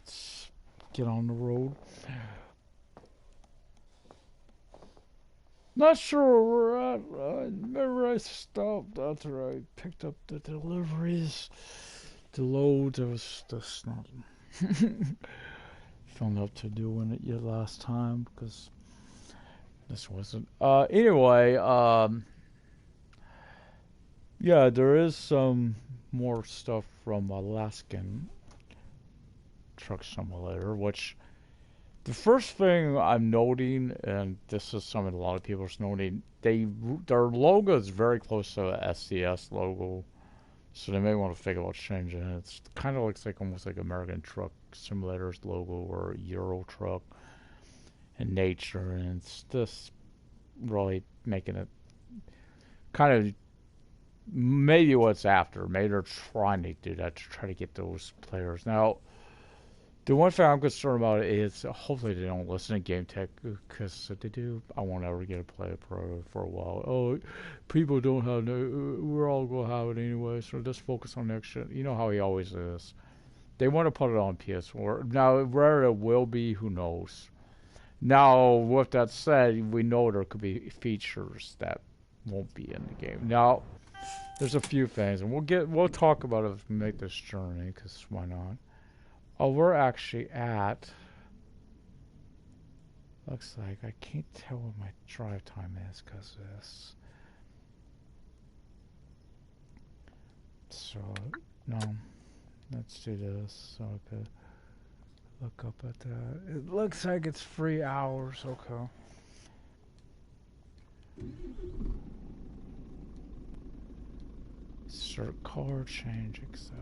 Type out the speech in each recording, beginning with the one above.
let's get on the road. Not sure where we're at. Remember I stopped after I picked up the deliveries. The load, there was just not feeling up to doing it yet last time because this wasn't. Anyway, yeah, there is some more stuff from Alaskan Truck Simulator, which the first thing I'm noting, and this is something a lot of people are noting, their logo is very close to the SDS logo, so they may want to think about changing it. It kind of looks like almost like American Truck Simulator's logo or Euro Truck in nature, and it's just really making it kind of maybe what's after. Maybe they're trying to do that to try to get those players. Now, the one thing I'm concerned about is hopefully they don't listen to Game Tech because if they do, I won't ever get a Play Pro for a while. Oh, people don't have no. We're all gonna have it anyway, so just focus on next shit. You know how he always is. They want to put it on PS4 now. Where it will be, who knows? Now, with that said, we know there could be features that won't be in the game. Now, there's a few things, and we'll talk about it if we make this journey, because why not? Oh, we're actually at. Looks like I can't tell what my drive time is because of this. So, no. Let's do this so I could look up at that. It looks like it's 3 hours. Okay. Start color change accept.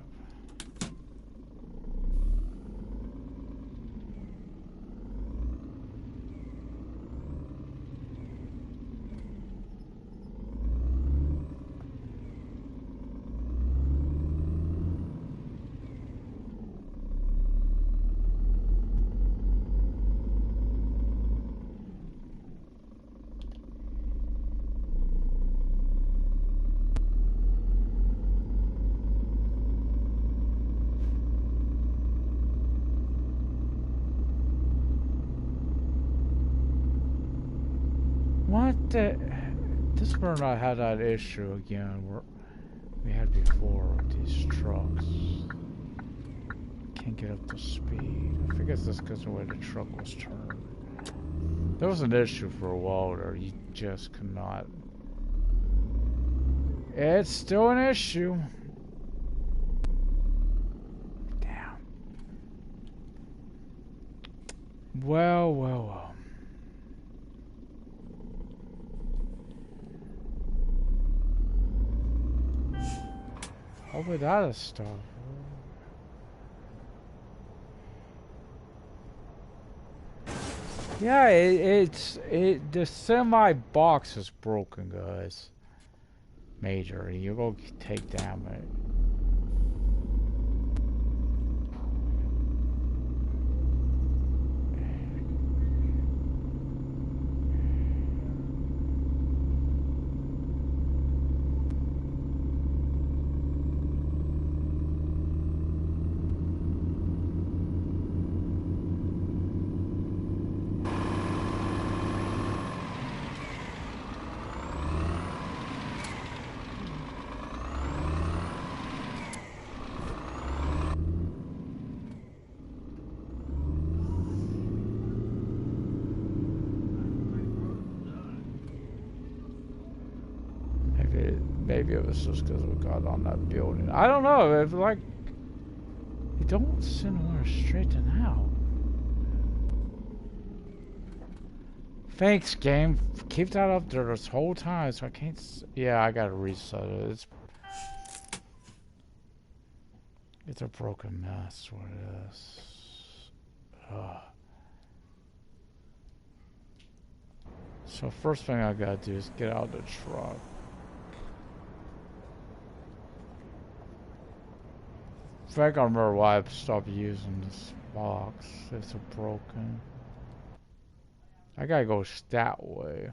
What the? This better not have that issue again where we had before with these trucks. Can't get up to speed. I think it's just because of the way the truck was turned. There was an issue for a while there. You just could not. It's still an issue. Damn. Well, well, well. Hopefully that is stuff. Yeah, the semi box is broken, guys. Major. You go take damage. Maybe it was just because we got on that building. I don't know. If like, you don't send one straight to now. Thanks, game. Keep that up there this whole time, so I can't. Yeah, I gotta reset it. It's a broken mess. What it is. Ugh. So first thing I gotta do is get out of the truck. I think I remember why I stopped using this box. It's broken. I gotta go that way.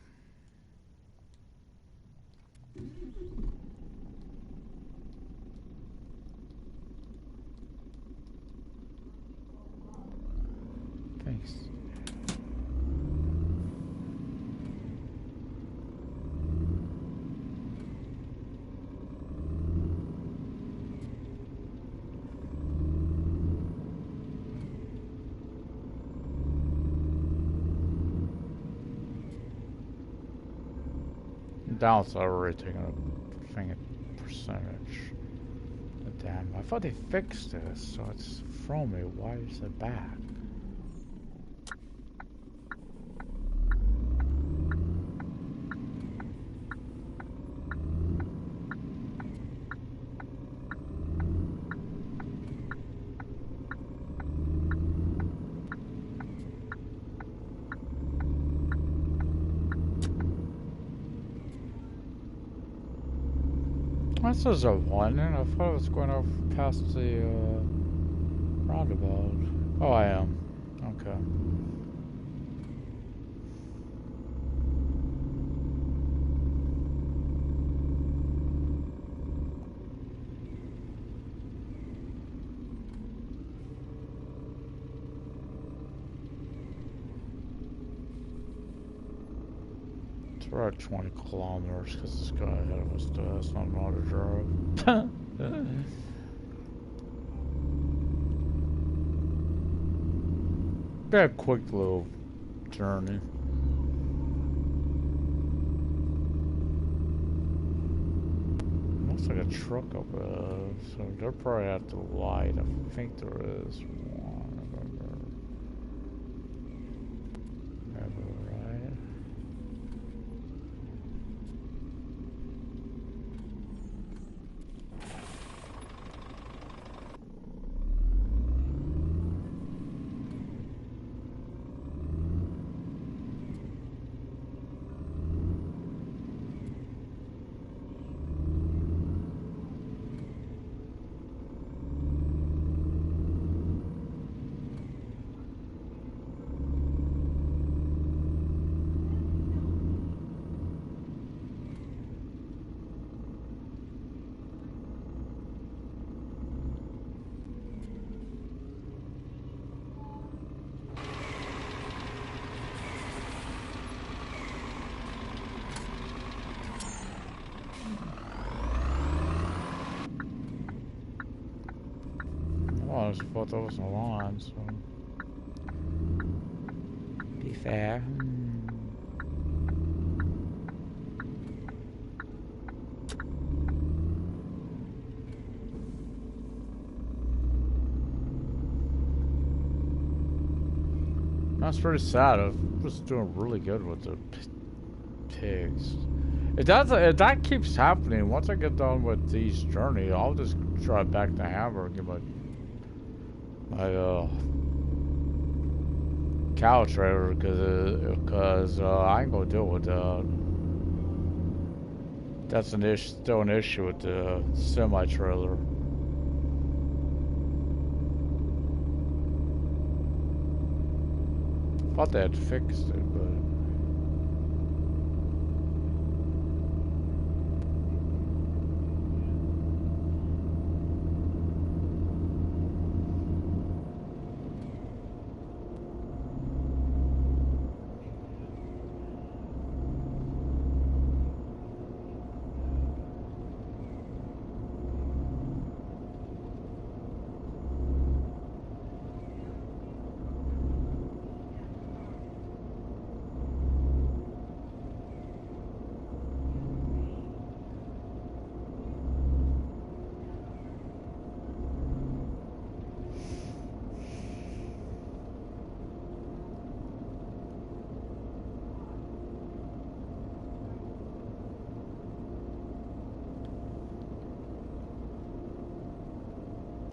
Down's already taking a thing a percentage. Damn, I thought they fixed this, so it's from me. Why is it back? This is a one, and I thought I was going off past the roundabout. Oh, I am. Okay. We're at 20 kilometers because this guy ahead of us does. Not know how to drive. Got a quick little journey. Looks like a truck up ahead, so they're probably at the light. I think there is one. I thought that was a line, so be fair. That's pretty sad. I was doing really good with the pigs. If that keeps happening, once I get done with these journey, I'll just drive back to Hamburg and get my cow trailer because I ain't gonna deal with that. That's still an issue with the semi trailer. Thought they had fixed it, but.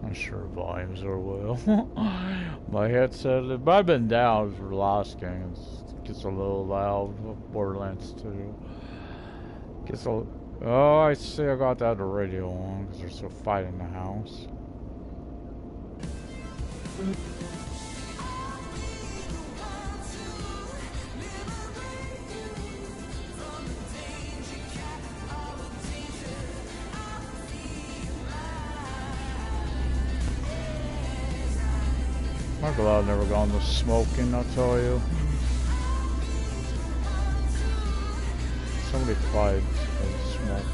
I'm sure volumes are well. My headset, it might have been down for the last game. It gets a little loud. Borderlands 2. Gets a. Oh, I see. I got that the radio on because they're still fighting in the house. I'm glad I've never gone to smoking, I'll tell you. So many fights of smoking.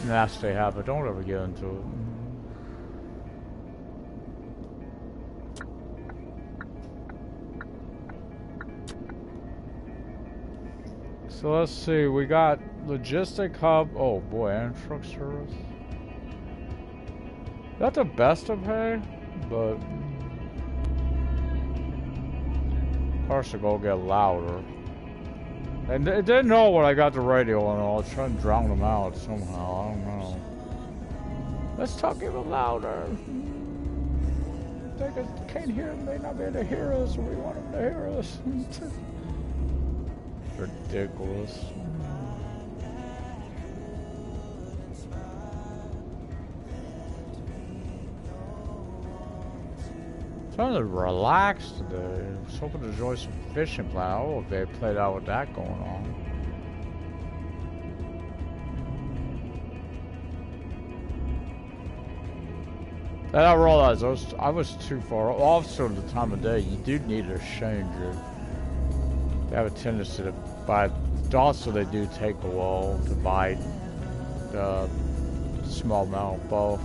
Nasty habit, don't ever get into it. So let's see, we got logistic hub. Oh boy, and truck service. Not the best of pay, but cars to go get louder. And it didn't know when I got the radio on. I was trying to drown them out somehow. I don't know. Let's talk even louder. They can't hear them. They not be able to hear us. We want them to hear us. Ridiculous. Trying to relax today. I was hoping to enjoy some fishing play. Oh, they played out with that going on. And I realized I was too far off. So at the time of day, you do need to change it. They have a tendency to buy. Also, they do take a while to buy the small amount of both.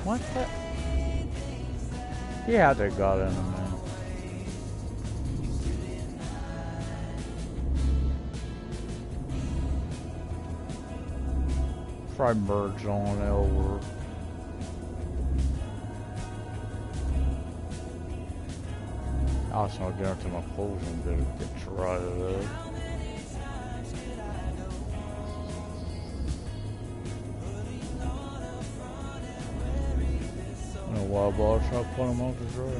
What the? Yeah, they got in a minute. Try merge on over. I was gonna get into my clothes and get right of it. Wild ball shot, put him off the drive.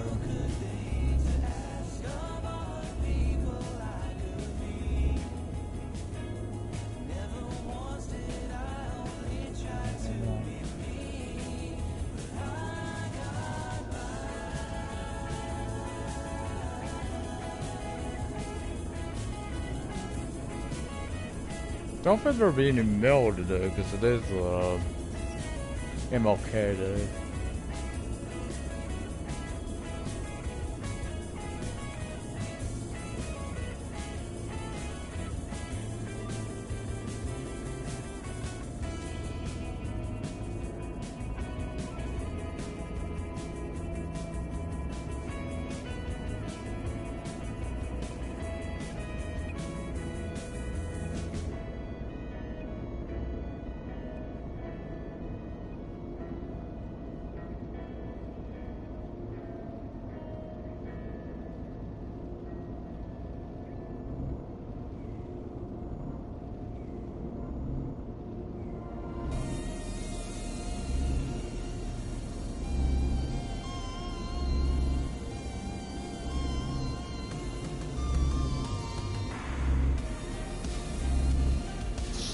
Don't think there'll be any mail today because it is MLK Day.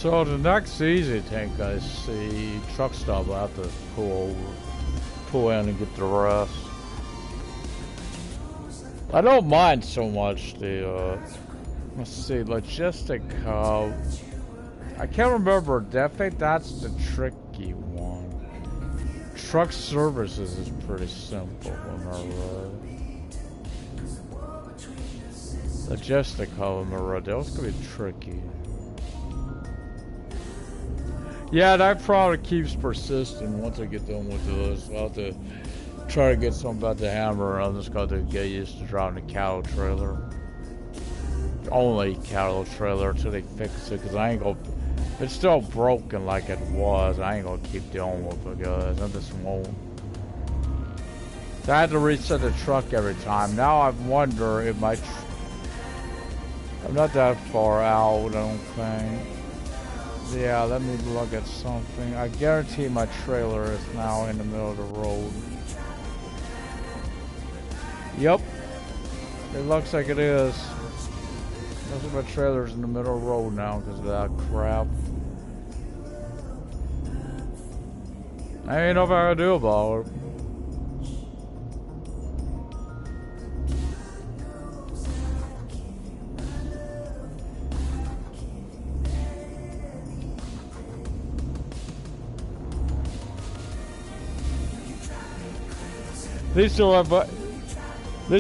So the next easy tank I see truck stop, I have to pull in and get the rest. I don't mind so much the let's see, logistic hub. I can't remember. I think that's the tricky one. Truck services is pretty simple, remember? Logistical, remember? Those could be tricky. Yeah, that probably keeps persisting once I get done with this. I'll have to try to get something about the hammer. I'm just going to get used to driving a cattle trailer. Only cattle trailer until they fix it, because I ain't going to... If it's still broken like it was, I ain't going to keep dealing with it, guys. I just won't. So I had to reset the truck every time. Now I wonder if my... I'm not that far out, I don't think. Yeah, let me look at something. I guarantee my trailer is now in the middle of the road. Yep. It looks like it is. Looks like my trailer's in the middle of the road now because of that crap. I ain't know what I can do about it. These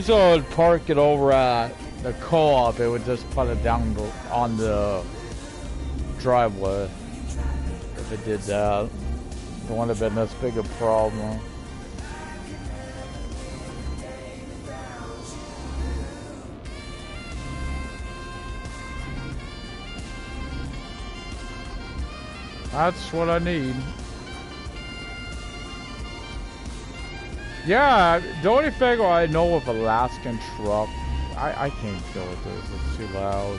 would park it over at the co-op. It would just put it down on the driveway. If it did that, it wouldn't have been this big a problem. That's what I need. Yeah, the only thing I know with Alaskan truck, I can't deal with this, it's too loud.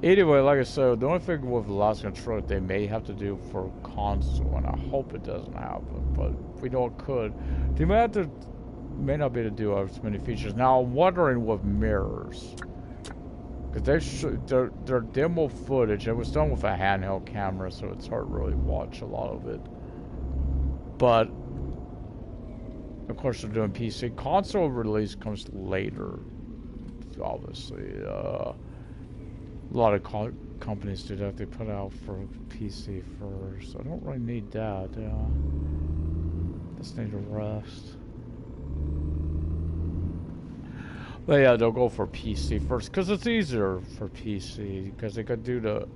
Anyway, like I said, the only thing with Alaskan truck they may have to do for console, and I hope it doesn't happen, but we know it could. They may not be able to do as many features. Now I'm wondering with mirrors, because their demo footage, it was done with a handheld camera, so it's hard to really watch a lot of it. But of course, they're doing PC. Console release comes later, obviously. A lot of companies do that. They put out for PC first. I don't really need that. Just need to rest. But yeah, they'll go for PC first because it's easier for PC because they could do the,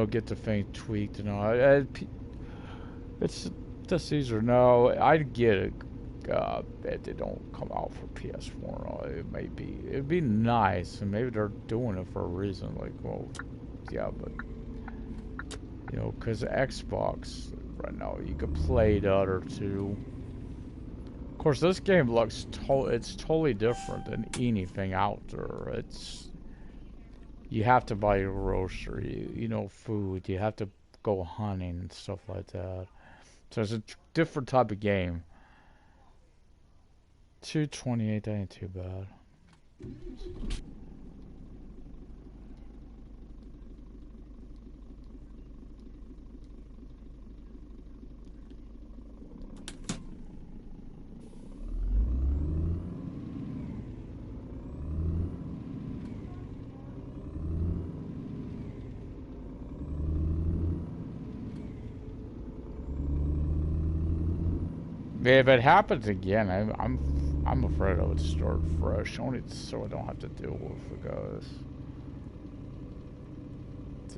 get the thing tweaked and all. It's just easier. No, I get it. If they don't come out for PS4, it'd be nice, and maybe they're doing it for a reason. Like, well, yeah, but because Xbox right now you could play the other two. Of course, this game looks it's totally different than anything out there. You have to buy your grocery, food. You have to go hunting and stuff like that. So it's a different type of game. 228, that ain't too bad. If it happens again, I'm afraid I would start fresh, only so I don't have to deal with it, guys.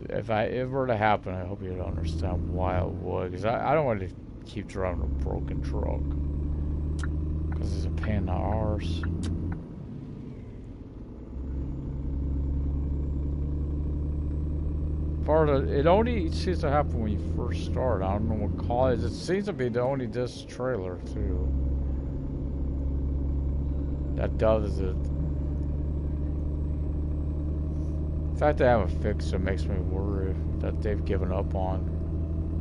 If it were to happen, I hope you'd understand why I would, because I don't want to keep driving a broken truck, because it's a pain in the arse. It only seems to happen when you first start. I don't know what call it is. It seems to be the only disc trailer too that does it. The fact they haven't fixed it makes me worry that they've given up on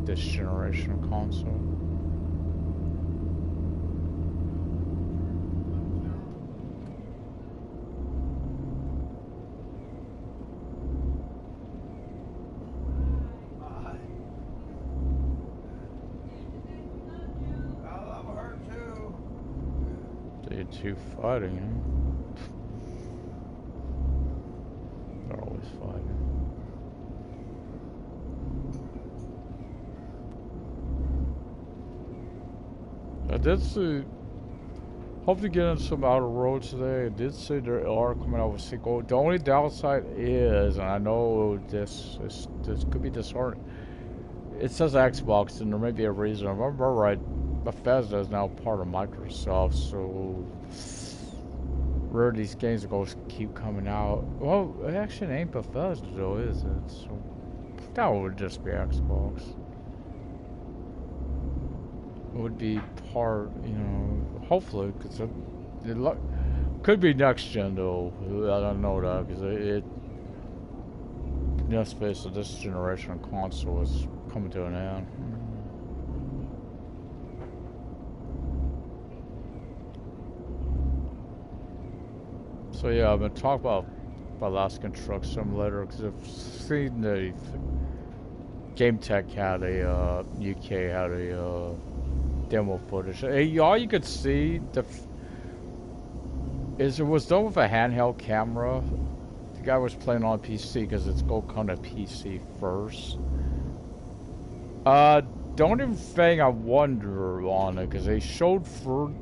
this generation of console. Two fighting, huh? They're always fighting. did see. Hope to get in some outer roads today. I did see there are coming out with sequel. The only downside is, and I know this could be disheartening. It says Xbox, and there may be a reason. If I remember right, Bethesda is now part of Microsoft, so rare these games are going to keep coming out. Well, it actually ain't Bethesda though, is it? So that would just be Xbox. It would be part, you know, hopefully, because it could be next gen though. I don't know that because let's face it, this generation of console is coming to an end. So yeah, I've been talking about Alaskan Truck Simulator because I've seen the Game Tech had a UK had a demo footage. All you could see is it was done with a handheld camera. The guy was playing on PC because it's go kind of PC first. The only thing I wonder on it because they showed for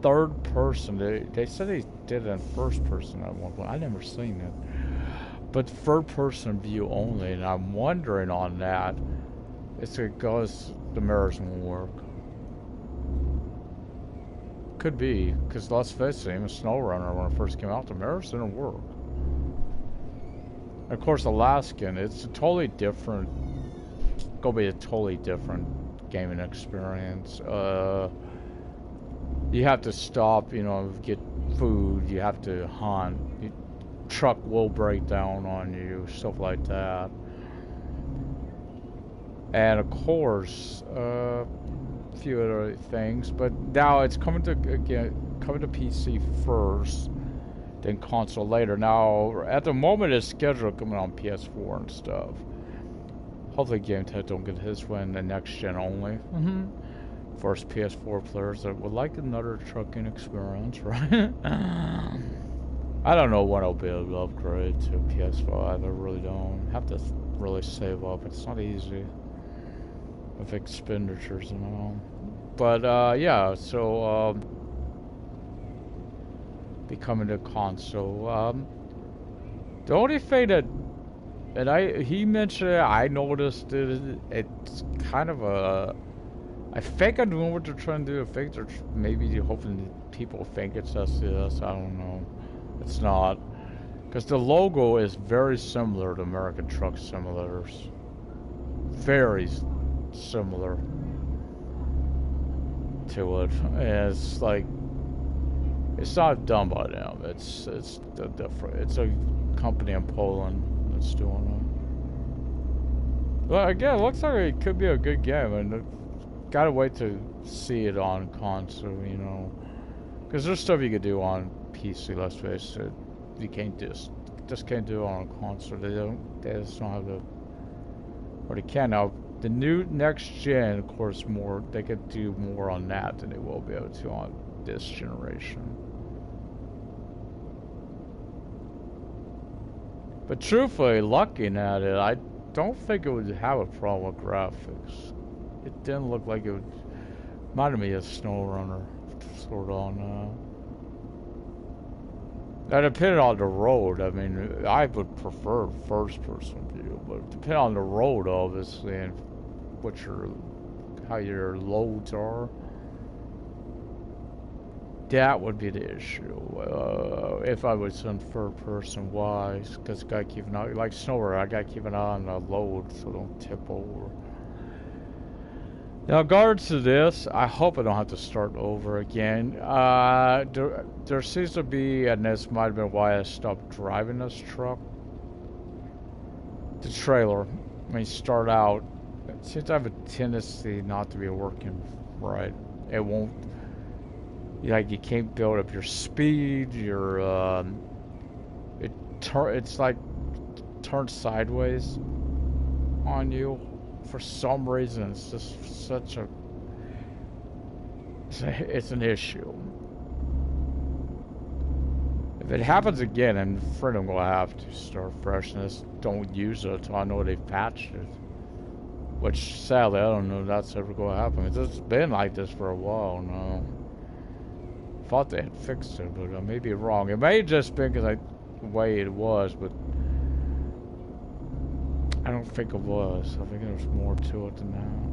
third person. They said they did it in first person at one point. I never seen it, but third person view only. And I'm wondering on that. It's because the mirrors won't work. Could be, because let's face it, even SnowRunner, when it first came out, the mirrors didn't work. And of course, Alaskan, it's a totally different, gonna be a totally different gaming experience. You have to stop, you know, get food, you have to hunt, your truck will break down on you, stuff like that. And of course, few other things, but now it's coming to PC first, then console later. Now at the moment it's scheduled coming on PS4 and stuff. Hopefully Game Tech don't get his win the next gen only. First PS4 players that would like another trucking experience, right? I don't know when I'll be able to upgrade to PS5. I really don't. Have to really save up. It's not easy with expenditures and all. But yeah, so becoming a console. The only thing that he mentioned it, I noticed it, it's kind of a, I think I'm doing what they're trying to do. I think they're maybe hoping people think it's SCS. I don't know. It's not, because the logo is very similar to American Truck Simulators. Very similar to it. And it's like, it's not done by them. It's different. It's a company in Poland that's doing it. But again, it looks like it could be a good game, and gotta wait to see it on console, you know, because there's stuff you could do on PC. Let's face it, you can't just can't do it on a console. They just don't have the, or they can now. The new next gen, of course, they could do more on that than they will be able to on this generation. But truthfully, looking at it, I don't think it would have a problem with graphics. It didn't look like it would. Reminded me of SnowRunner, sort of on. Now, depending on the road, I mean, I would prefer first-person view, but depending on the road, obviously, and how your loads are, that would be the issue. If I was in third-person wise, because I gotta keep an eye, like SnowRunner, I gotta keep an eye on the load so don't tip over. Now, in regards to this, I hope I don't have to start over again. There seems to be, and this might have been why I stopped driving this truck. The trailer, when you start out, it seems to have a tendency not to be working right. It won't, like, you can't build up your speed, it's like turns sideways on you. For some reason, it's just such a, it's an issue. If it happens again, I'm afraid I'm going to have to start fresh and just don't use it until I know they've patched it. Which, sadly, I don't know if that's ever going to happen. It's been like this for a while now. Thought they had fixed it, but I may be wrong. It may have just been because the way it was, but I don't think it was. I think there's more to it than that.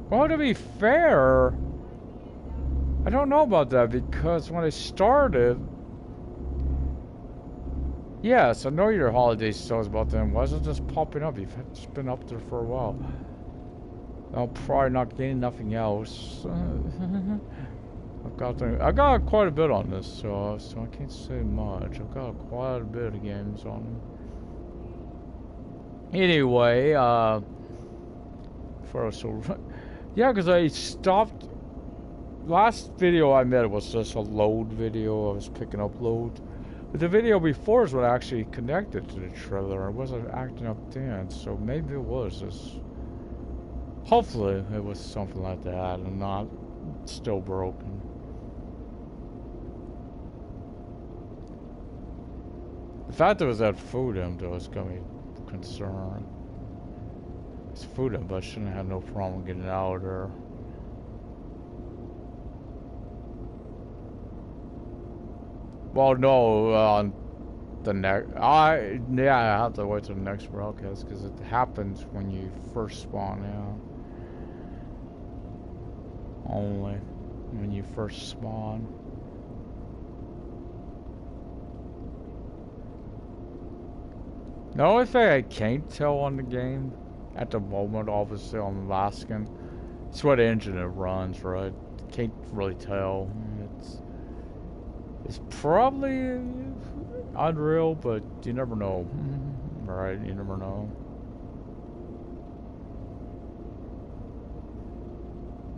Well, to be fair, I don't know about that because when I started, yes, I know your holiday sales about them. Why is it just popping up? It's been up there for a while. I'm probably not getting nothing else. I got quite a bit on this, so I can't say much. I've got quite a bit of games on them. Anyway, yeah, because I stopped. Last video I made was just a load video. I was picking up load. But the video before is what actually connected to the trailer. I wasn't acting up then, so maybe it was just. Hopefully, it was something like that and not still broken. The fact there was that food in though is gonna be a concern. It's food in, but I shouldn't have no problem getting out of there. Well, no, on the next, yeah, I have to wait till the next broadcast because it happens when you first spawn in. Only when you first spawn. The only thing I can't tell on the game at the moment, obviously on Alaskan, it's what engine it runs, right? Can't really tell. It's probably Unreal, but you never know. Right? You never know.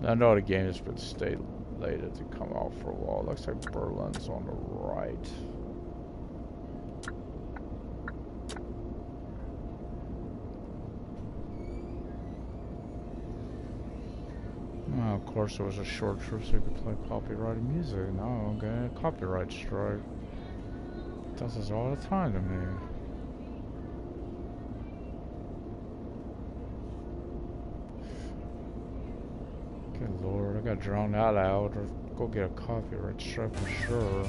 I know the game has been stayed later to come out for a while. Looks like Berlin's on the right. Well, of course, there was a short trip so you could play copyrighted music. No, okay, copyright strike. Does this all the time to me. Good lord, I gotta drown that out or go get a copyright strike for sure.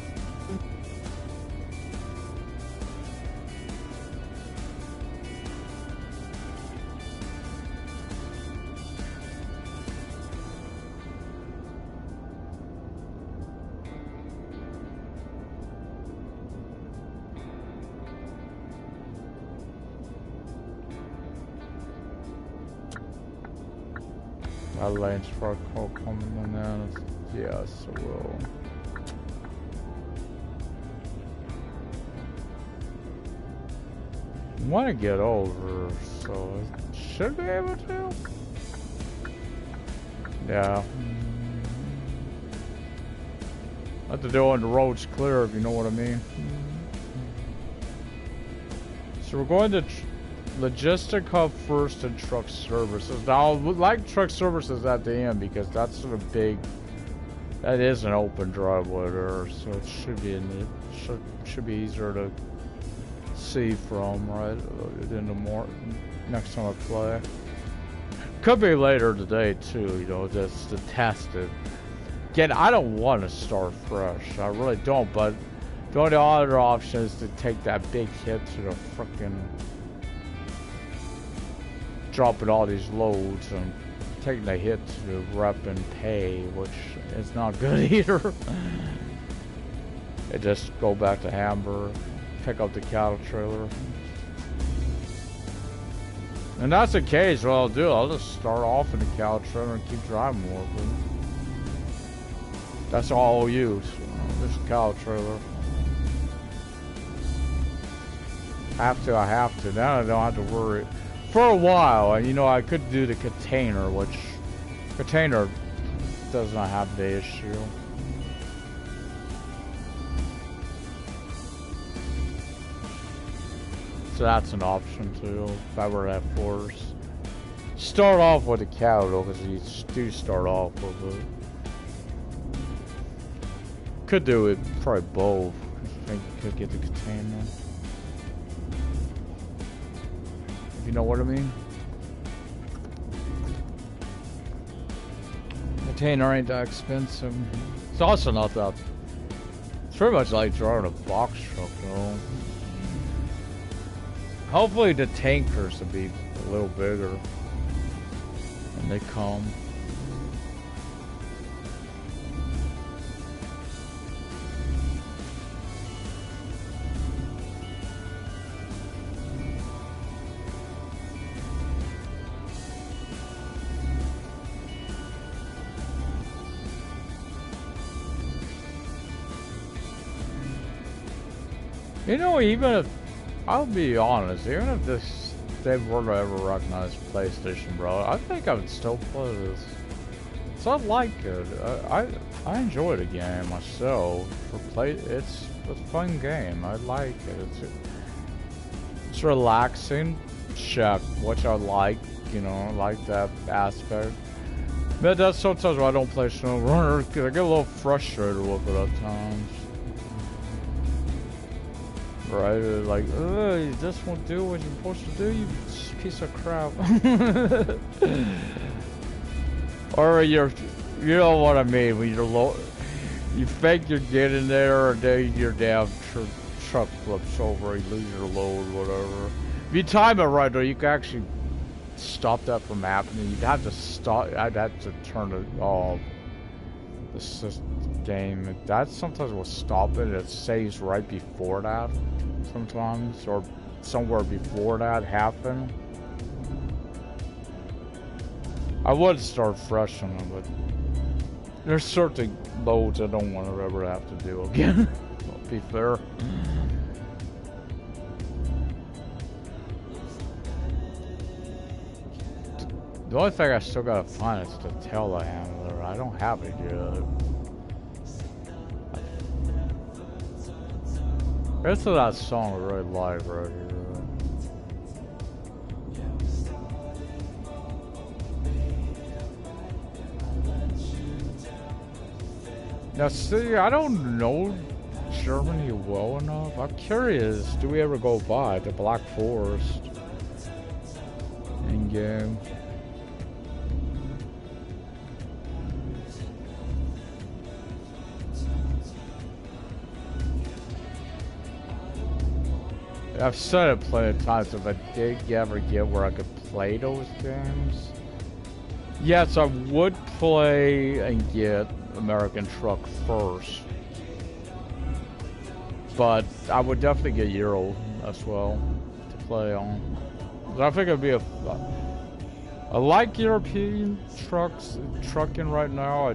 That lane's for a call coming in. Yes, it will. I want to get over, so I should be able to. Yeah. I have to do it when the road's clear, if you know what I mean. So we're going to Logistic Hub first and Truck Services. Now, I would like Truck Services at the end because that's sort of big. That is an open driveway there, so it should be should be easier to see from, right? In the next time I play. Could be later today too, you know, just to test it. Again, I don't want to start fresh. I really don't, but the only other option is to take that big hit to the frickin' dropping all these loads and taking the hit to the rep and pay, which is not good either. They just go back to Hamburg, pick up the cattle trailer. And that's the case, what I'll do, I'll just start off in the cattle trailer and keep driving more. That's all I'll use. This cattle trailer. I have to. Now I don't have to worry. For a while, and you know, I could do the container, which container does not have the issue. So that's an option too, if I were at force. Start off with the cattle, because you do start off with it. Could do it, probably both. I think you could get the container. You know what I mean? container ain't that expensive. It's also not that. It's pretty much like driving a box truck, though. Hopefully the tankers will be a little bigger when they come. You know, even if, I'll be honest, even if they were to ever recognize PlayStation, bro, I think I would still play this. So I like it. I enjoy the game myself. It's a fun game. I like it. It's relaxing. Check, which I like. You know, I like that aspect. But that's sometimes why I don't play SnowRunner, because I get a little frustrated with it at times. Right, like, this won't do what you're supposed to do, you piece of crap. Or you know what I mean, when you're low, you think you're getting there, and then your damn truck flips over, you lose your load, whatever. If you time it right, though, you can actually stop that from happening. You'd have to stop, I'd have to turn it off. The game, that sometimes will stop it, it saves right before that. Sometimes, or somewhere before that happened. I would start fresh on them, but there's certain loads I don't want to ever have to do again. To be fair. The only thing I still gotta find is the telehandler. I don't have it yet. This is that song I really like right here. Now see, I don't know Germany well enough. I'm curious, do we ever go by the Black Forest in game? I've said it plenty of times, if I did ever get where I could play those games. Yes, I would play and get American Truck first. But I would definitely get Euro as well to play on. I think it'd be I like European trucking right now, I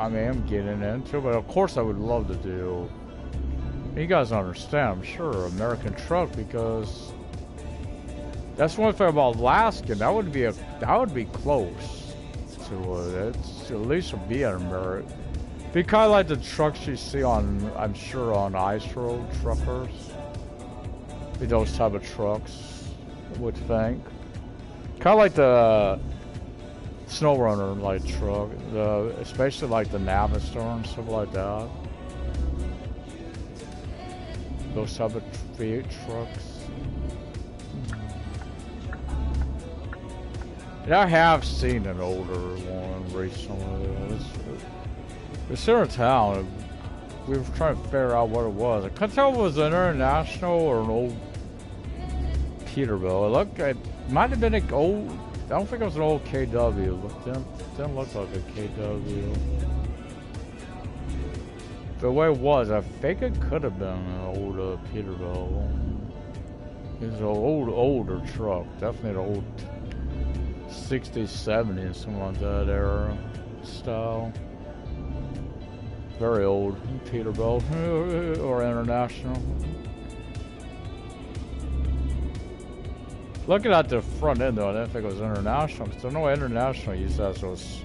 am getting into it, but of course I would love to do, you guys understand, I'm sure, American truck, because that's one thing about Alaskan. That would be close to it. It's at least would be an American. Be kind of like the trucks you see on, I'm sure, on ice road truckers. Be those type of trucks, I would think. Kind of like the SnowRunner like truck, especially like the Navistar and stuff like that. Those type of trucks. And I have seen an older one recently. It's here in town. We were trying to figure out what it was. I couldn't tell if it was an International or an old Peterbilt. It might have been an old, I don't think it was an old KW. It didn't look like a KW. The way it was, I think it could have been an old Peterbilt. It's an older truck. Definitely an old 60s, 70s, something like that era style. Very old Peterbilt or International. Looking at the front end though, I didn't think it was International, because I know International used to have those,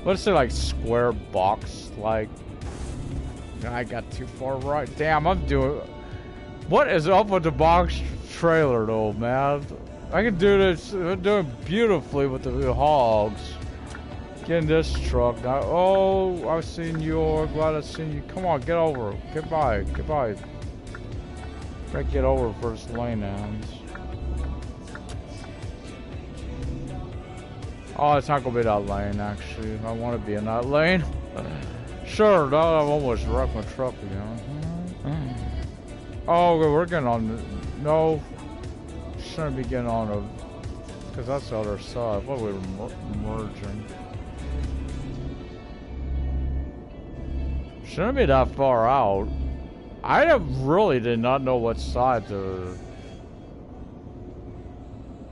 let's say, like square box like. I got too far right. Damn, I'm doing. What is up with the box trailer though, man? I can do this. I'm doing beautifully with the hogs. Getting this truck now. Oh, I've seen you. Glad I've seen you. Come on, get over. Get by. Get by. Gotta get over first lane ends. Oh, it's not gonna be that lane, actually. I want to be in that lane. Sure, now I've almost wrecked my truck again. Oh, we're getting on the... No. Shouldn't be getting on a... Because that's the other side. What we were merging. Shouldn't be that far out. I really did not know what side to...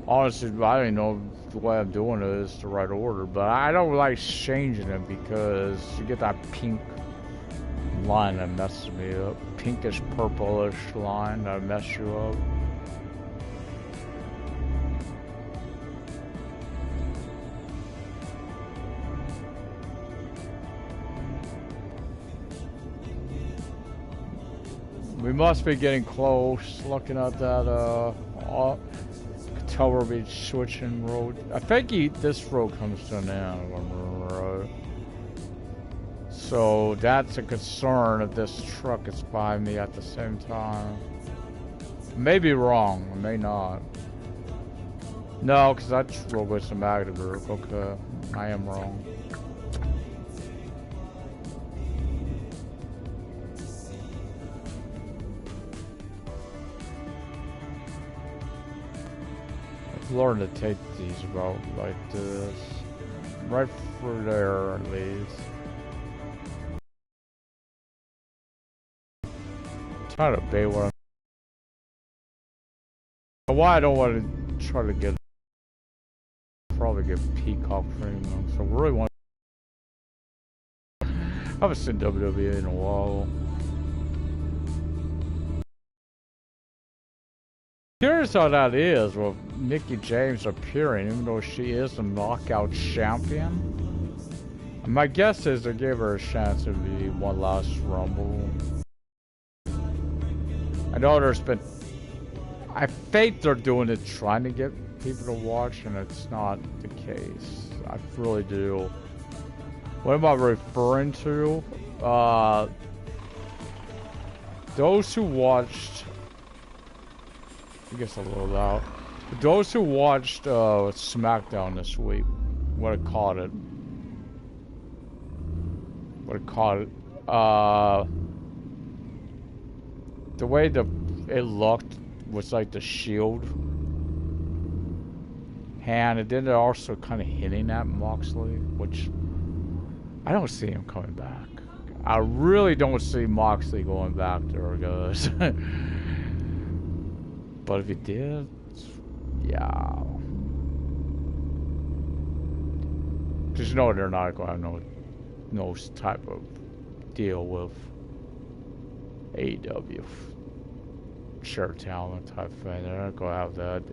Honestly, I didn't know the way I'm doing it is the right order, but I don't like changing it because you get that pink line that messes me up. Pinkish purplish line that messes you up. We must be getting close. Looking at that, tell we'll be switching road. I think this road comes to an end on the road. So that's a concern if this truck is by me at the same time. May be wrong, I may not. No, because that's road goes to Magdeburg. Okay, I am wrong. Learn to take these about like this. Right through there at least. Try to bait what why I don't want to try to get probably get peacock premium. So really want I haven't seen WWE in a while. Curious how that is with Mickie James appearing, even though she is the knockout champion. My guess is they gave her a chance to be one last Rumble. I know there's been... I think they're doing it trying to get people to watch, and it's not the case. I really do. What am I referring to? Those who watched... I guess I'll load out. Those who watched SmackDown this week, what I called it. The way it looked was like the Shield hand, and then they're also kind of hinting at Moxley, which I don't see him coming back. I really don't see Moxley going back there, guys. But if he did, yeah. Because you know they're not going to have no type of deal with AEW. Share talent type thing. They're not going to have that.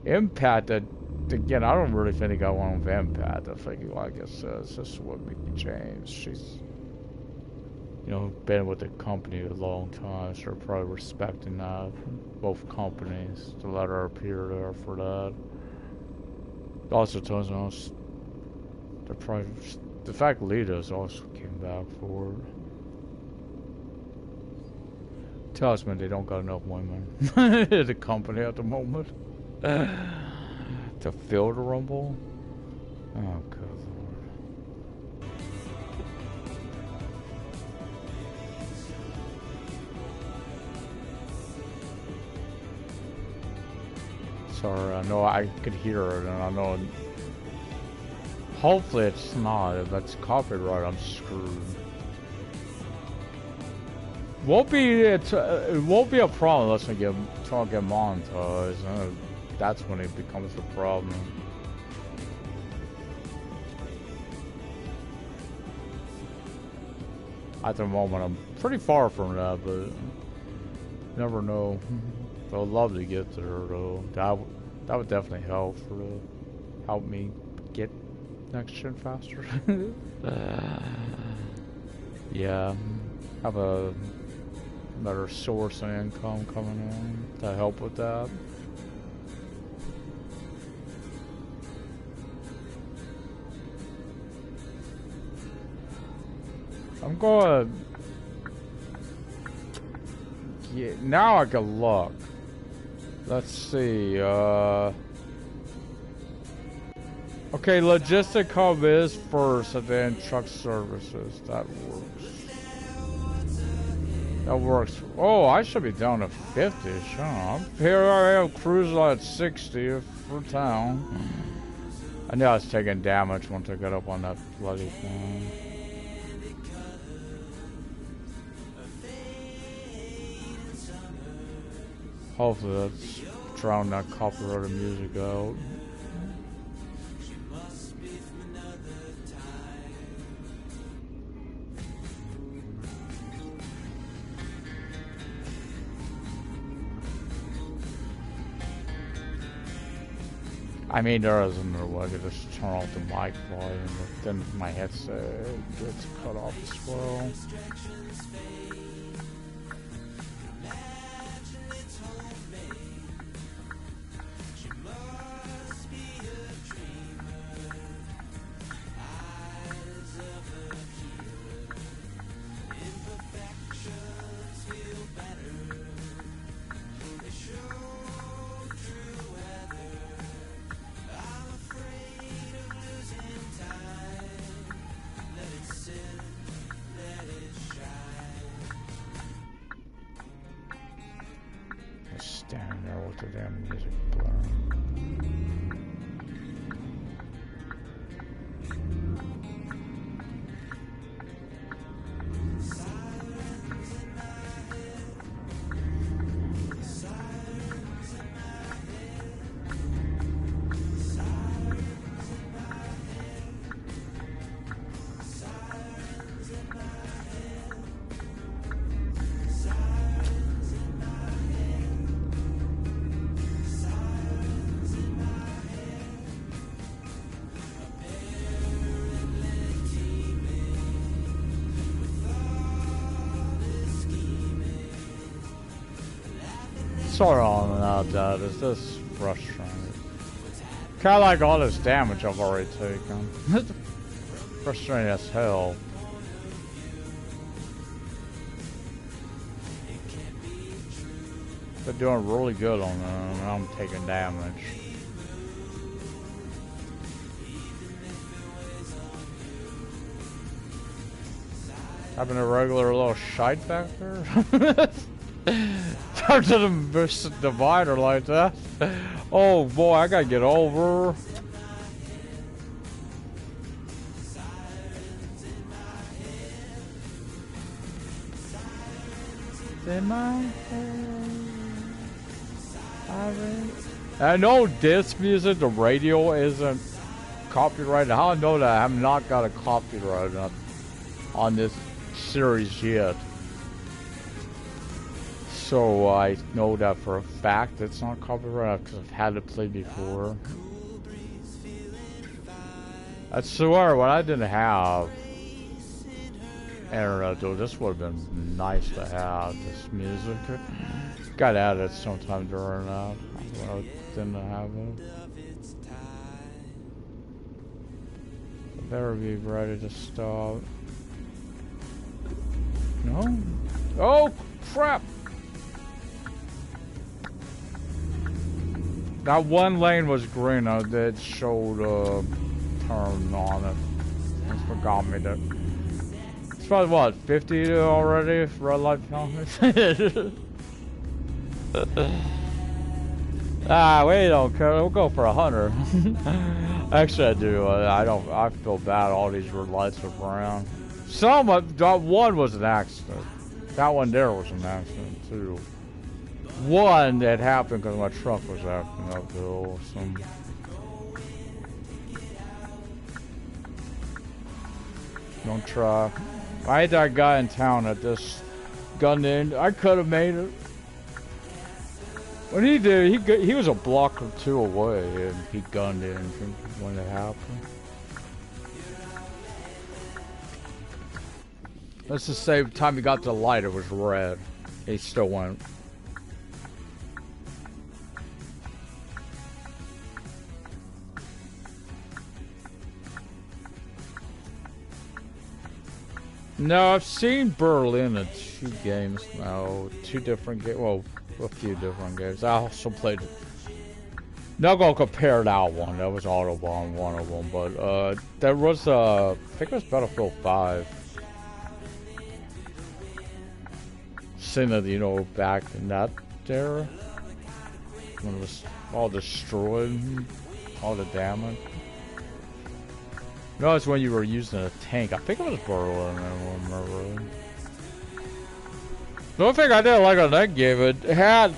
Impact, that, again, I don't really think I want with Impact. I think, like I said, it's just what Mickie James. She's, you know, been with the company a long time, so they're probably respecting that. Both companies to let her appear there for that. Also, tells us they're probably the fact Lita's also came back for it. Tells me they don't got enough women in the company at the moment to fill the Rumble. Oh, good Lord. Sorry, I know I could hear it, and I know. Hopefully it's not. If that's copyright, I'm screwed. It won't be a problem unless I get monetized. That's when it becomes a problem. At the moment, I'm pretty far from that, but never know. I'd love to get there, though. That would definitely help me get next gen faster. Yeah, have a better source of income coming in to help with that. I'm gonna get, now I can look. Let's see, Okay, logistic hub is first, and then truck services. That works. That works. Oh, I should be down to 50. Huh? I'm here. I am cruising at 60 for town. I knew I was taking damage once I got up on that bloody thing. Hopefully that's drowned that copyrighted music out. I mean, there isn't a way I could just turn off the mic volume, but then my headset gets cut off as well. Standing there with the damn music blaring. Sorry on that, it's just frustrating. Kinda like all this damage I've already taken. Frustrating as hell. They're doing really good on them, and I'm taking damage. Having a regular little shite factor? Turn to the divider like that. Oh boy, I gotta get over. In my head, I know this music, the radio isn't copyrighted. How I know that I have not got a copyright on this series yet. So I know that for a fact it's not copyrighted because I've had it played before. I swear, when I didn't have internet though, this would have been nice to have this music. Got added sometime during that when I didn't have it. I better be ready to stop. No? Oh crap! That one lane was green. I did show the turn on it. I forgot me that. It's probably what, 50 already? Red light counting. Ah, we don't care. We'll go for 100. Actually, I do. I feel bad. All these red lights are brown. That one was an accident. That one there was an accident too. One that happened because my truck was acting up or some. Don't try. I had that guy in town that just gunned in. I could have made it. When he did, he was a block or two away and he gunned in when it happened. Let's just say by the time he got to the light, it was red. He still went. No, I've seen Berlin in 2 games now. 2 different games. Well, a few different games. I also played Not gonna compare that one. That was Autobahn, one of them. But there was I think it was Battlefield 5. Seeing it, you know, back in that era when it was all destroyed, all the damage. No, it's when you were using a tank. I think it was Berlin. I don't remember. The only thing I didn't like on that game, it had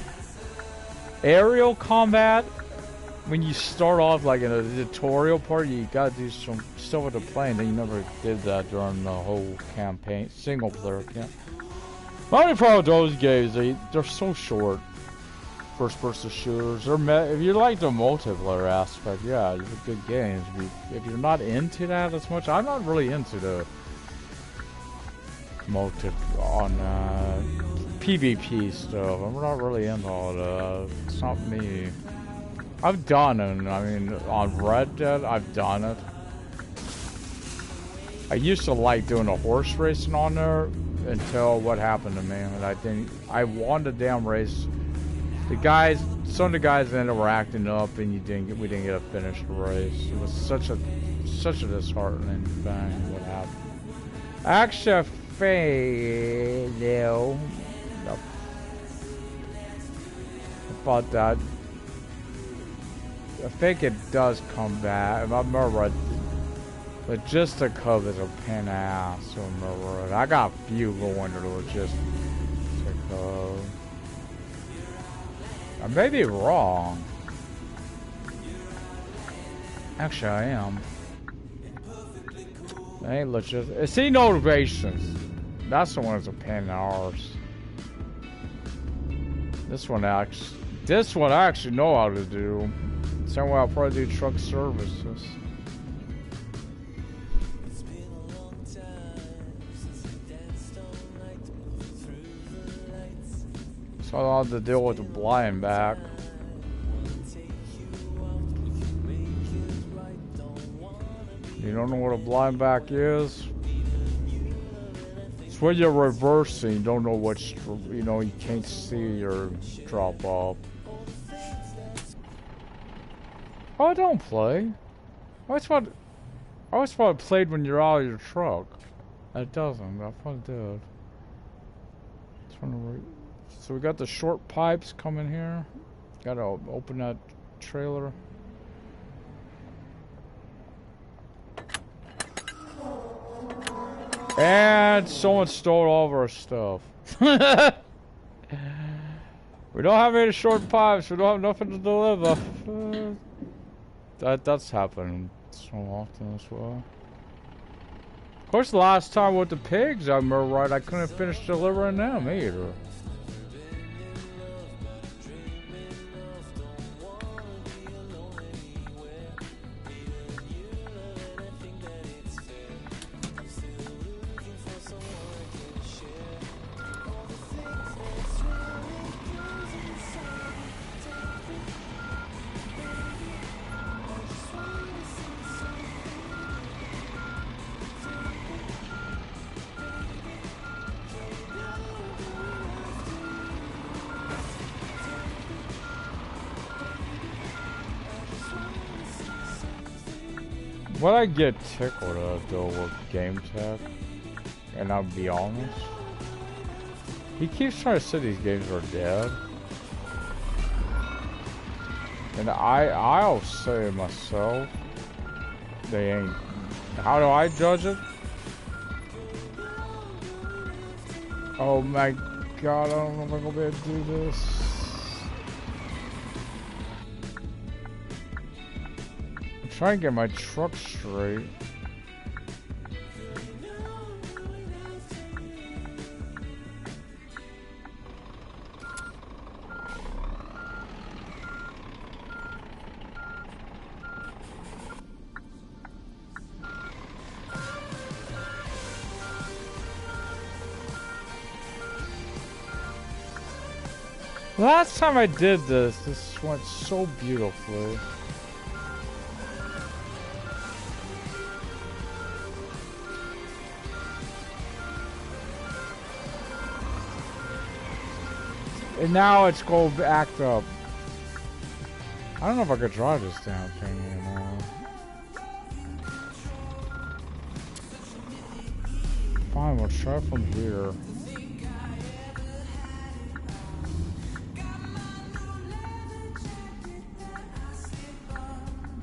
aerial combat. When you start off like in a tutorial part, you gotta do some stuff with the plane. Then you never did that during the whole campaign, single player camp. My only problem with those games, they're so short. First person shooters. If you like the multiplayer aspect, yeah, they're good games. If you're not into that as much, I'm not really into the PvP stuff. I'm not really into all that. It's not me. I've done it. I mean, on Red Dead, I've done it. I used to like doing the horse racing on there until what happened to me. And I won the damn race. Some of the guys ended up were acting up, and we didn't get a finished race. It was such a disheartening thing. What happened? Actually, fail. About that. I think it does come back. If I remember right, Logistica is a pain in the ass. I remember it. I got a few going to Logistica. I may be wrong. Actually, I am. I ain't Logistica. See notifications. That's the one that's a pain in the arse. This one I actually know how to do. Same way I'll probably do truck services. So I'll have to deal with the blind back. You don't know what a blind back is? It's when you're reversing, you don't know which, you know, you can't see your drop off. Oh, I don't play. I always thought it played when you're out of your truck. It doesn't. I thought it did. So we got the short pipes coming here. Gotta open that trailer. And someone stole all of our stuff. We don't have any short pipes. We don't have nothing to deliver. That's happened so often as well. Of course, the last time with the pigs, I remember right, I couldn't finish delivering them either. What I get tickled at though with Game Tech, and I'll be honest, he keeps trying to say these games are dead. And I'll say myself, they ain't. How do I judge it? Oh my god, I don't know if I'm gonna be able to do this. Try and get my truck straight. Last time I did this went so beautifully. And now it's going to act up. I don't know if I could drive this damn thing anymore. Fine, we'll try from here.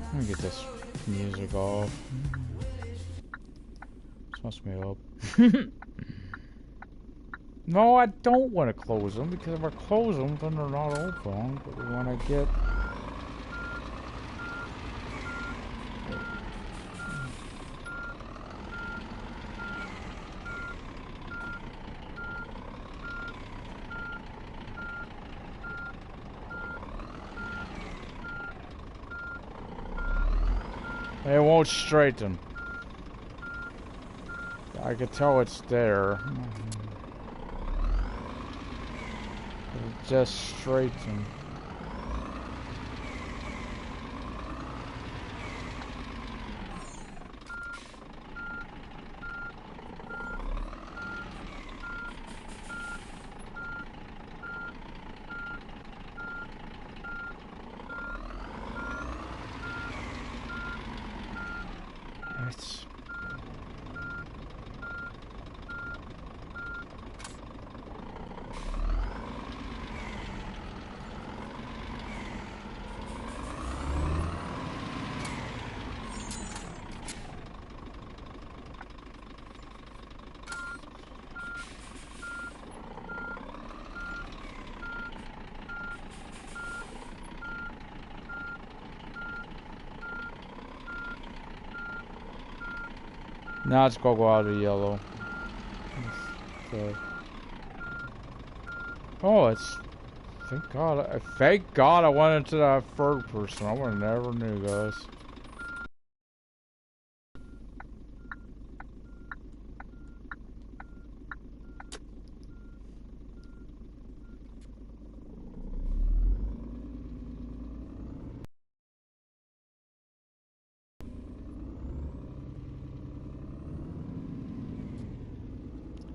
Let me get this music off. This must me up. No, I don't want to close them, because if I close them, then they're not open. But when I get... It won't straighten. I can tell it's there. It just straighten. It's... Now it's gonna go out of yellow. So. Oh, it's... Thank God I went into that third person. I would have never knew, guys.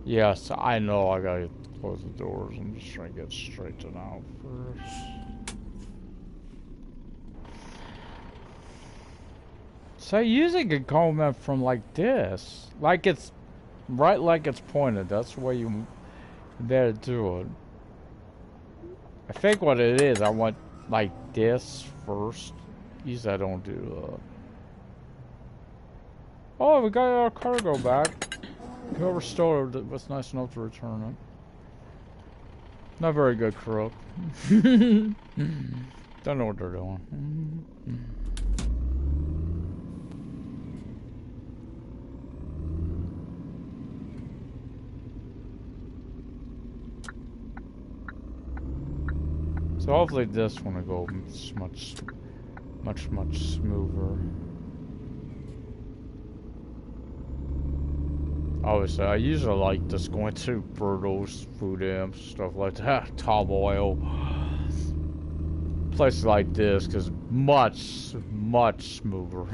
Yes, I know I gotta close the doors. I'm just trying to get straightened out first. So usually could come in from like this. Like it's right, like it's pointed. That's the way you there to do it. I think what it is, I want like this first. Usually I don't do that. Oh, we got our cargo back. Whoever stole it was nice enough to return it. Not very good crook. Don't know what they're doing. So hopefully this one will go much smoother. Obviously, I usually like just going to Birdos, food amps, stuff like that, Top Oil, places like this, because much smoother.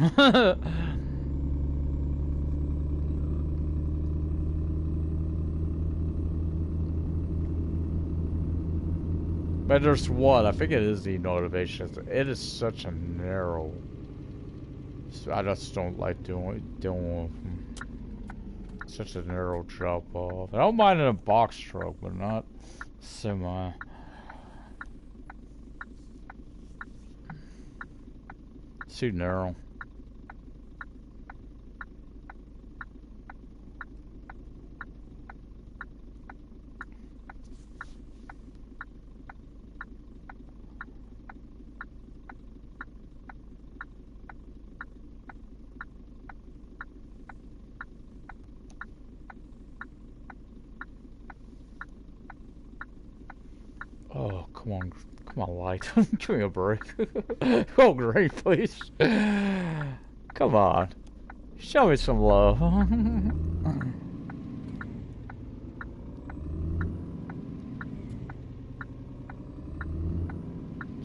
But there's one, I think it is the notifications. It is such a narrow. I just don't like doing such a narrow drop off. I don't mind in a box truck, but not semi. It's too narrow. Oh, come on, light. Give me a break. Oh, great, please. Come on. Show me some love.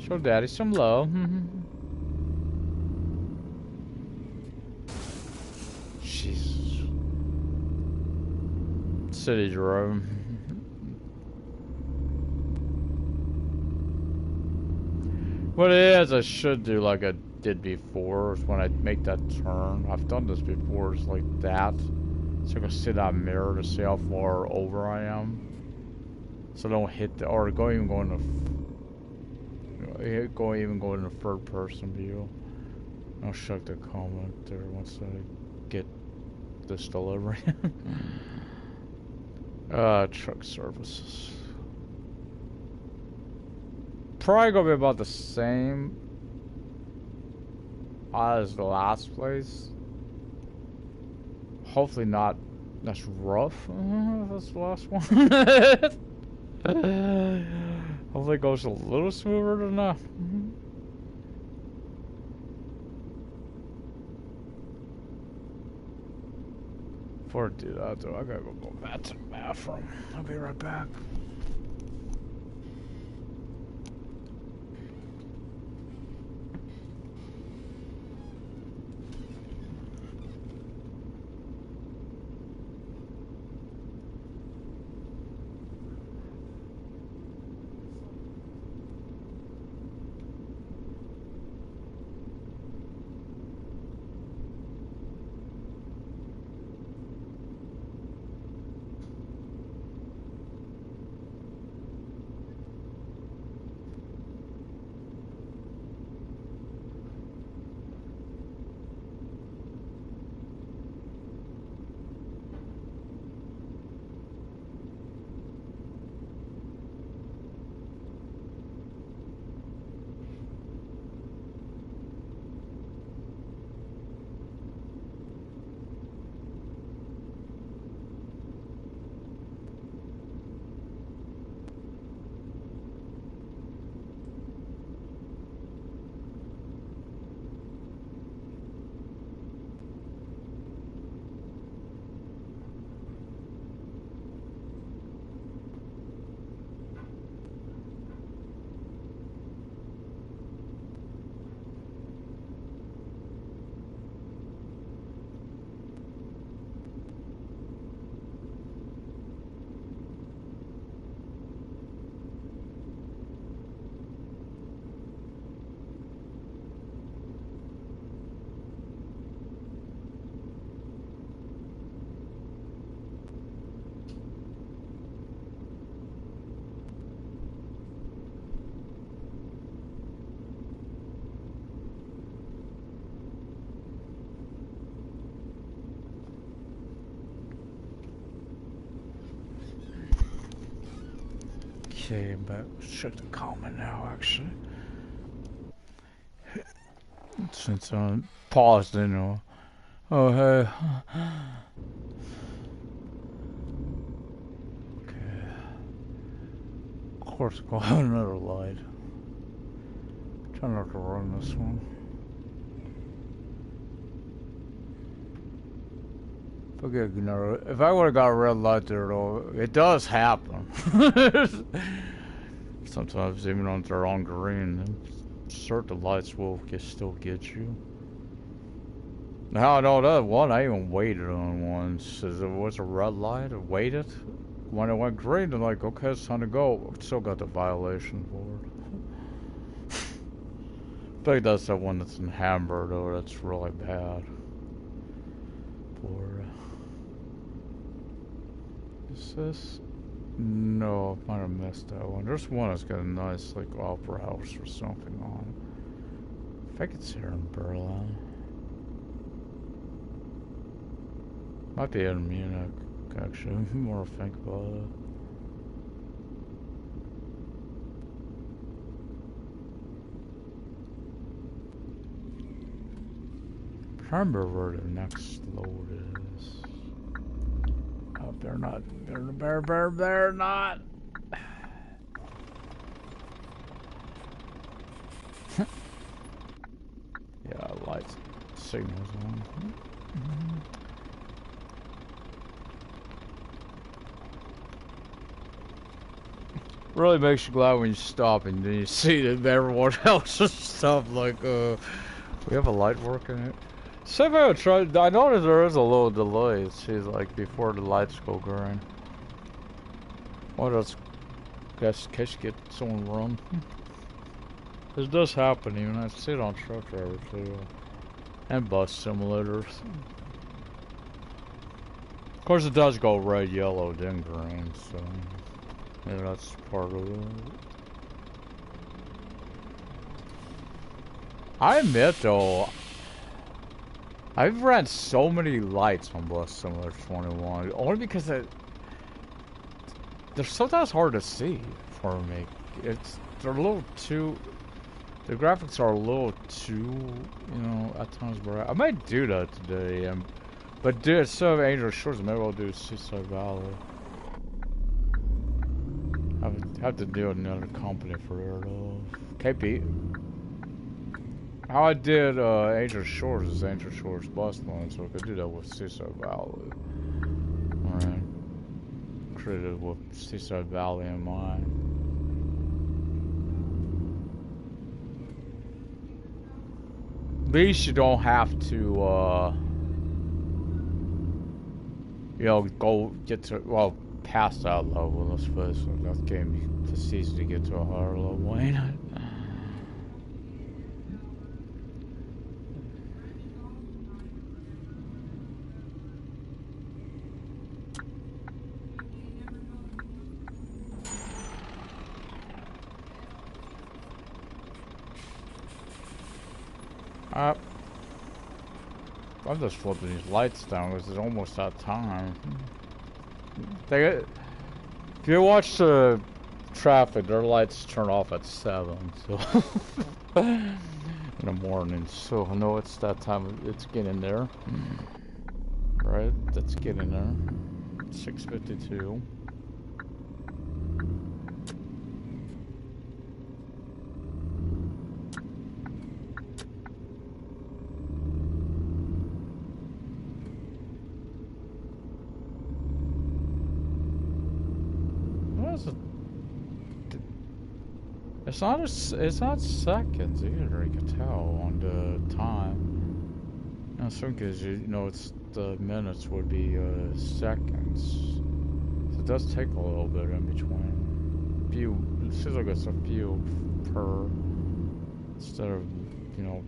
Show Daddy some love. Jesus. City drone. What it is, I should do like I did before, is when I make that turn. I've done this before, it's like that. So I can see that mirror to see how far over I am. So I don't hit the, or go even go into, go into third person view. I'll check the comment there once I get this delivery. Truck services. Probably gonna be about the same as the last place. Hopefully not. That's rough. That's the last one. Hopefully it goes a little smoother than that. Before I do that, though, I gotta go back to the bathroom. I'll be right back. Okay, but check the comment now, actually. Since I paused, you know. Oh, hey. Okay. Of course, go have another light. Try not to run this one. Okay, you know, if I would have got a red light there, though, it does happen. Sometimes, even on they're on green, certain lights will still get you. Now I know that one, I even waited on one. Says it was a red light, I waited. When it went green, I'm like, okay, it's time to go. Still got the violation for it. I think that's the one that's in Hamburg, though, that's really bad. For is this? No, I might have missed that one. There's one that's got a nice, like, opera house or something on it. I think it's here in Berlin. Might be in Munich, actually. The more I think about it. I remember where the next load is. Oh, they're not. They're not. Yeah, lights, signals on. Really makes you glad when you stop and then you see that everyone else's stuff. Like, we have a light working it. Same way I tried. I noticed there is a little delay. It seems like before the lights go green. What else? Guess you get someone run. This does happen, even I see it on truck drivers too. And bus simulators. Of course it does go red, yellow, then green, so maybe that's part of it. I admit though, I've ran so many lights on Bus Simulator 21, only because they're sometimes hard to see for me. They're a little too, the graphics are a little too, you know, at times bright. I might do that today, but do instead of Angel Shores, maybe I'll do Seaside Valley. I would have to do another company for it though. KP. How I did Angel Shores is Angel Shores Bus Line, so I could do that with Seaside Valley. Alright. Created with Seaside Valley in mind. At least you don't have to, you know, go get to, well, past that level, let's put it, so that game it's easy to get to a higher level, ain't it? I'm just flipping these lights down because it's almost that time. If you watch the traffic, their lights turn off at 7, so in the morning. So I know it's that time. It's getting there, right? That's getting there. 6:52. It's not seconds either. You can tell on the time. Now, some kids, you know, it's the minutes would be seconds. So it does take a little bit in between. It seems like it's a few per instead of, you know,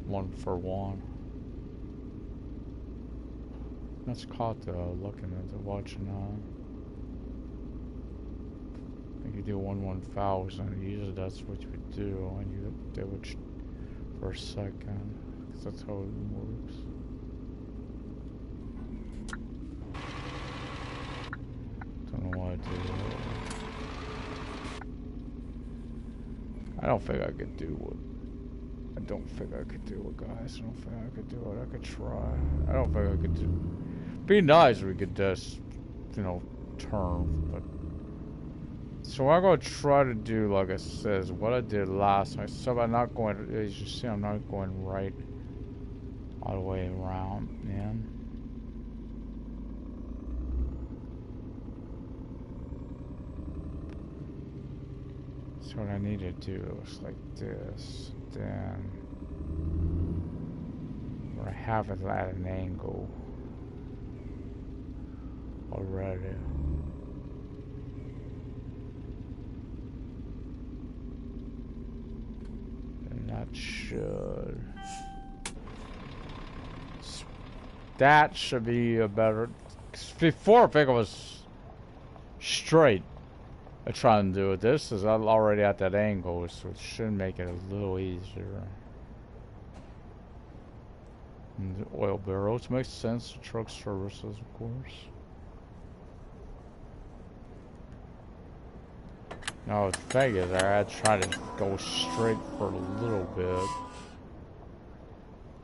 1 for 1. That's caught looking at the watch now. You do 1/1000. Usually that's what you would do, and you do it for a second, because that's how it works. Don't know why I do that. I don't think I could do what. I don't think I could do it, guys. I don't think I could do it. I could try. I don't think I could do. Be nice if we could just, you know, turn, but. So I'm going to try to do, like it says, what I did last time. So I'm not going, as you see, I'm not going right all the way around, man. So what I need to do is like this, then where I have it at an angle already. That should be a better. Before I think it was straight. I try and do it. This is already at that angle, so it should make it a little easier. And the oil barrels makes sense. Truck services, of course. No, the thing is, I try to go straight for a little bit.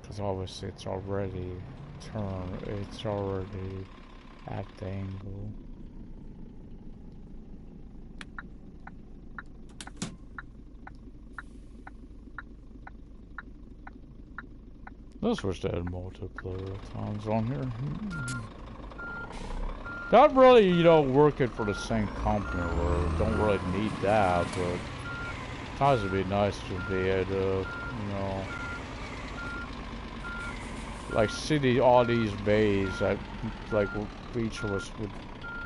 Because obviously it's already it's already at the angle. Let's wish they had multiplayer times on here. Not really, you know, working for the same company where don't really need that, but sometimes it'd be nice to be able to, you know, like see all these bays that, like, each of us would,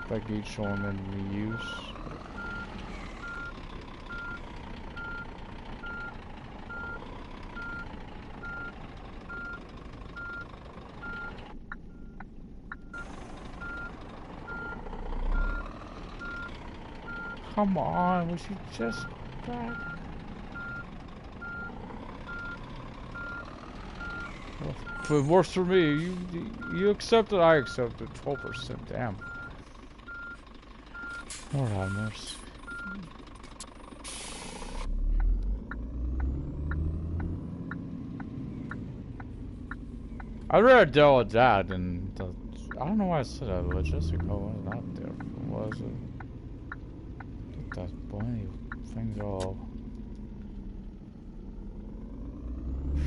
like, each one in use. come on, was she just back? Well, if it works for me, you accepted, I accepted. 12%, damn. Alright, nurse. I'd rather deal with that than the, I don't know why I said that. Logistical was not there. Was it? Get that bunny things all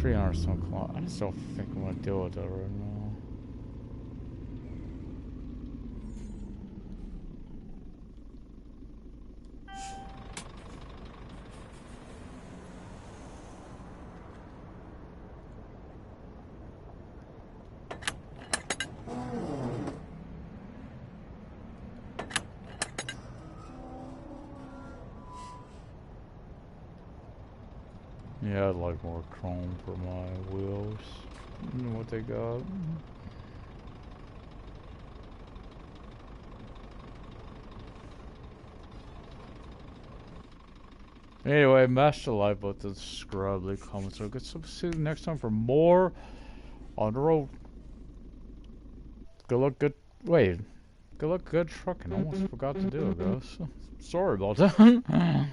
300 some kilometers. I just don't think I'm gonna deal with that right now. Yeah, I'd like more chrome for my wheels. You know what they got. Anyway, mash the like button, subscribe, leave comments. So get some. See you next time for more on the road. Good luck, good. Wait. Good luck, good trucking. I almost forgot to do it, guys. Sorry about that.